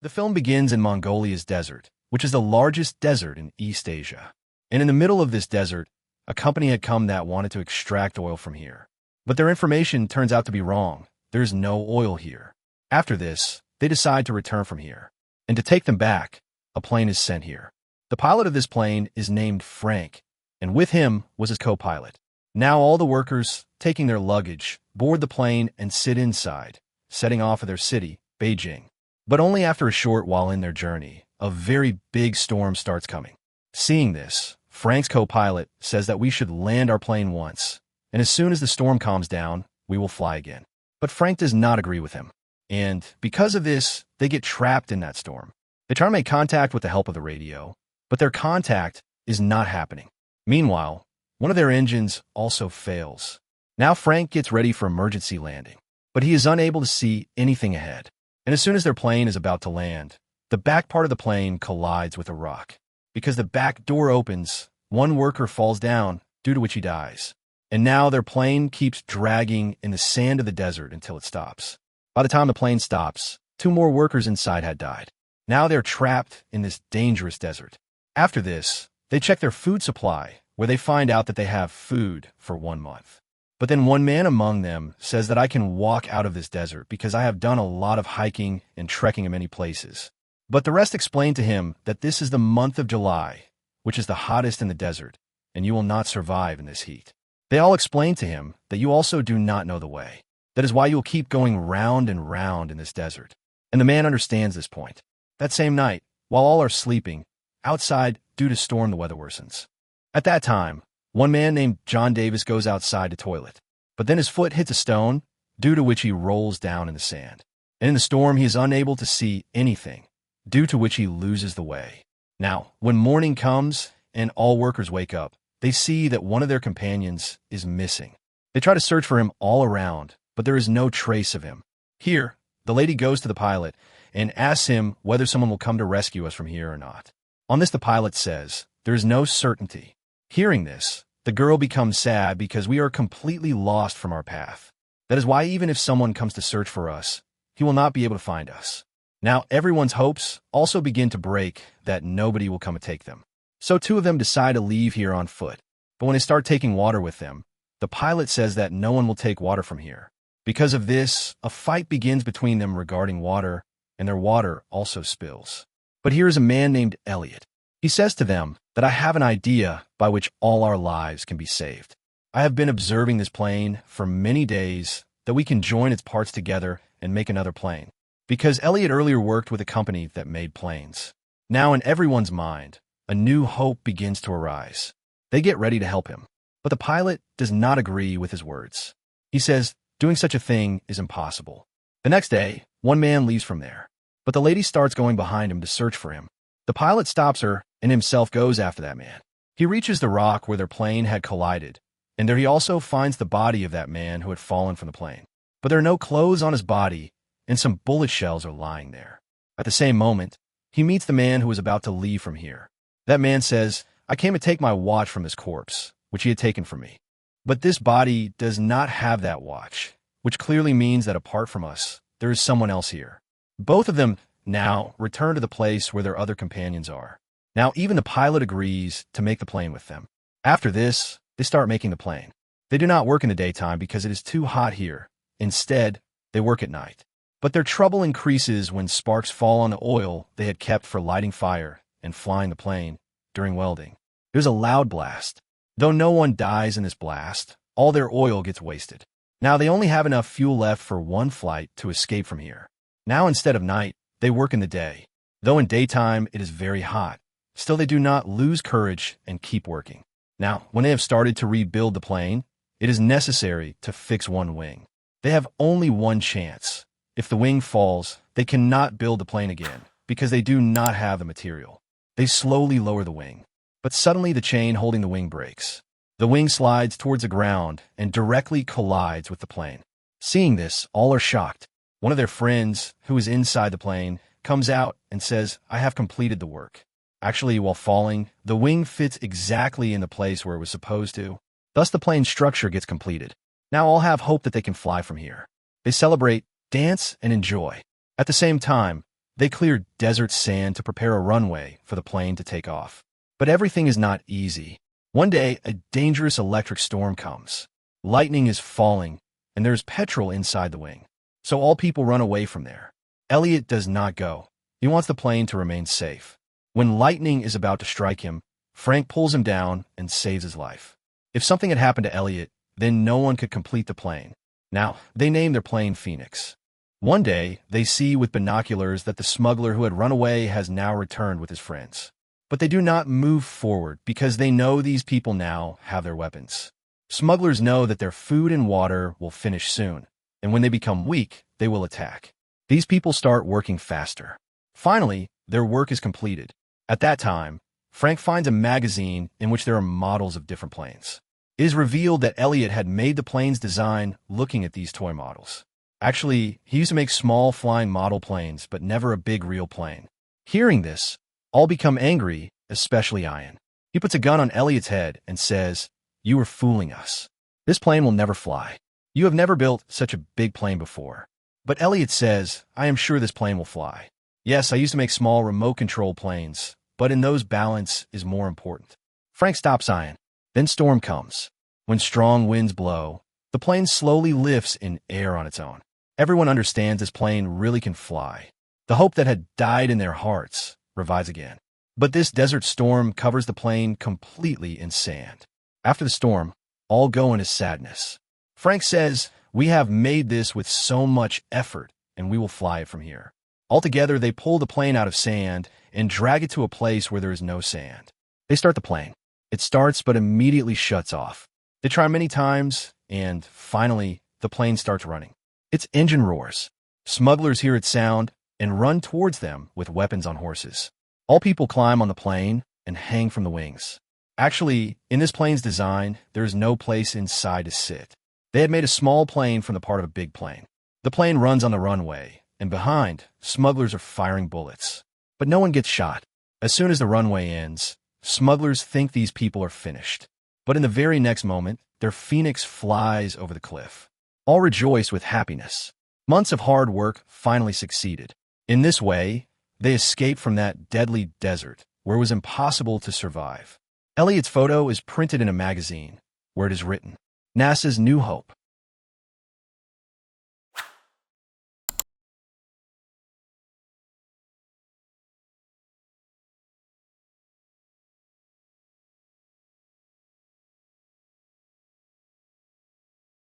The film begins in Mongolia's desert, which is the largest desert in East Asia. And in the middle of this desert, a company had come that wanted to extract oil from here. But their information turns out to be wrong. There's no oil here. After this, they decide to return from here. And to take them back, a plane is sent here. The pilot of this plane is named Frank, and with him was his co-pilot. Now all the workers, taking their luggage, board the plane and sit inside, setting off for their city, Beijing. But only after a short while in their journey, a very big storm starts coming. Seeing this, Frank's co-pilot says that we should land our plane once, and as soon as the storm calms down, we will fly again. But Frank does not agree with him, and because of this, they get trapped in that storm. They try to make contact with the help of the radio, but their contact is not happening. Meanwhile, one of their engines also fails. Now Frank gets ready for emergency landing, but he is unable to see anything ahead. And as soon as their plane is about to land, the back part of the plane collides with a rock. Because the back door opens, one worker falls down, due to which he dies. And now their plane keeps dragging in the sand of the desert until it stops. By the time the plane stops, 2 more workers inside had died. Now they're trapped in this dangerous desert. After this, they check their food supply, where they find out that they have food for 1 month. But then one man among them says that I can walk out of this desert because I have done a lot of hiking and trekking in many places. But the rest explain to him that this is the month of July, which is the hottest in the desert, and you will not survive in this heat. They all explain to him that you also do not know the way. That is why you will keep going round and round in this desert. And the man understands this point. That same night, while all are sleeping, outside, due to storm, the weather worsens. At that time, one man named John Davis goes outside to toilet, but then his foot hits a stone, due to which he rolls down in the sand. And in the storm, he is unable to see anything, due to which he loses the way. Now, when morning comes and all workers wake up, they see that one of their companions is missing. They try to search for him all around, but there is no trace of him. Here, the lady goes to the pilot and asks him whether someone will come to rescue us from here or not. On this, the pilot says, there is no certainty. Hearing this, the girl becomes sad because we are completely lost from our path. That is why even if someone comes to search for us, he will not be able to find us. Now everyone's hopes also begin to break that nobody will come and take them. So 2 of them decide to leave here on foot. But when they start taking water with them, the pilot says that no one will take water from here. Because of this, a fight begins between them regarding water, and their water also spills. But here is a man named Elliot. He says to them that I have an idea by which all our lives can be saved. I have been observing this plane for many days, that we can join its parts together and make another plane. Because Elliot earlier worked with a company that made planes. Now in everyone's mind, a new hope begins to arise. They get ready to help him. But the pilot does not agree with his words. He says doing such a thing is impossible. The next day, one man leaves from there. But the lady starts going behind him to search for him. The pilot stops her and himself goes after that man. He reaches the rock where their plane had collided, and there he also finds the body of that man who had fallen from the plane. But there are no clothes on his body, and some bullet shells are lying there. At the same moment, he meets the man who was about to leave from here. That man says, I came to take my watch from this corpse, which he had taken from me. But this body does not have that watch, which clearly means that apart from us, there is someone else here. Both of them now return to the place where their other companions are. Now even the pilot agrees to make the plane with them. After this, they start making the plane. They do not work in the daytime because it is too hot here. Instead, they work at night. But their trouble increases when sparks fall on the oil they had kept for lighting fire and flying the plane during welding. There's a loud blast. Though no one dies in this blast, all their oil gets wasted. Now they only have enough fuel left for one flight to escape from here. Now instead of night, they work in the day. Though in daytime it is very hot, still they do not lose courage and keep working. Now, when they have started to rebuild the plane, it is necessary to fix one wing. They have only one chance. If the wing falls, they cannot build the plane again because they do not have the material. They slowly lower the wing, but suddenly the chain holding the wing breaks. The wing slides towards the ground and directly collides with the plane. Seeing this, all are shocked. One of their friends, who is inside the plane, comes out and says, I have completed the work. Actually, while falling, the wing fits exactly in the place where it was supposed to. Thus, the plane's structure gets completed. Now all have hope that they can fly from here. They celebrate, dance, and enjoy. At the same time, They clear desert sand to prepare a runway for the plane to take off. But everything is not easy. One day, a dangerous electric storm comes. Lightning is falling, and there's petrol inside the wing. So all people run away from there. Elliot does not go. He wants the plane to remain safe. When lightning is about to strike him, Frank pulls him down and saves his life. If something had happened to Elliot, then no one could complete the plane. Now, they name their plane Phoenix. One day, they see with binoculars that the smuggler who had run away has now returned with his friends. But they do not move forward because they know these people now have their weapons. Smugglers know that their food and water will finish soon, and when they become weak, they will attack. These people start working faster. Finally, their work is completed. At that time, Frank finds a magazine in which there are models of different planes. It is revealed that Elliot had made the plane's design looking at these toy models. Actually, he used to make small flying model planes, but never a big real plane. Hearing this, all become angry, especially Ian. He puts a gun on Elliot's head and says, "You were fooling us. This plane will never fly. You have never built such a big plane before." But Elliot says, "I am sure this plane will fly. Yes, I used to make small remote-control planes, but in those balance is more important." Frank stops Ian. Then storm comes. When strong winds blow, the plane slowly lifts in air on its own. Everyone understands this plane really can fly. The hope that had died in their hearts revives again. But this desert storm covers the plane completely in sand. After the storm, all go into sadness. Frank says, "We have made this with so much effort, and we will fly it from here." Altogether, they pull the plane out of sand and drag it to a place where there is no sand. They start the plane. It starts but immediately shuts off. They try many times, and finally, the plane starts running. Its engine roars. Smugglers hear its sound and run towards them with weapons on horses. All people climb on the plane and hang from the wings. Actually, in this plane's design, there is no place inside to sit. They had made a small plane from the part of a big plane. The plane runs on the runway, and behind, smugglers are firing bullets. But no one gets shot. As soon as the runway ends, smugglers think these people are finished. But in the very next moment, their Phoenix flies over the cliff. All rejoice with happiness. Months of hard work finally succeeded. In this way, they escaped from that deadly desert where it was impossible to survive. Elliot's photo is printed in a magazine where it is written, "NASA's New Hope."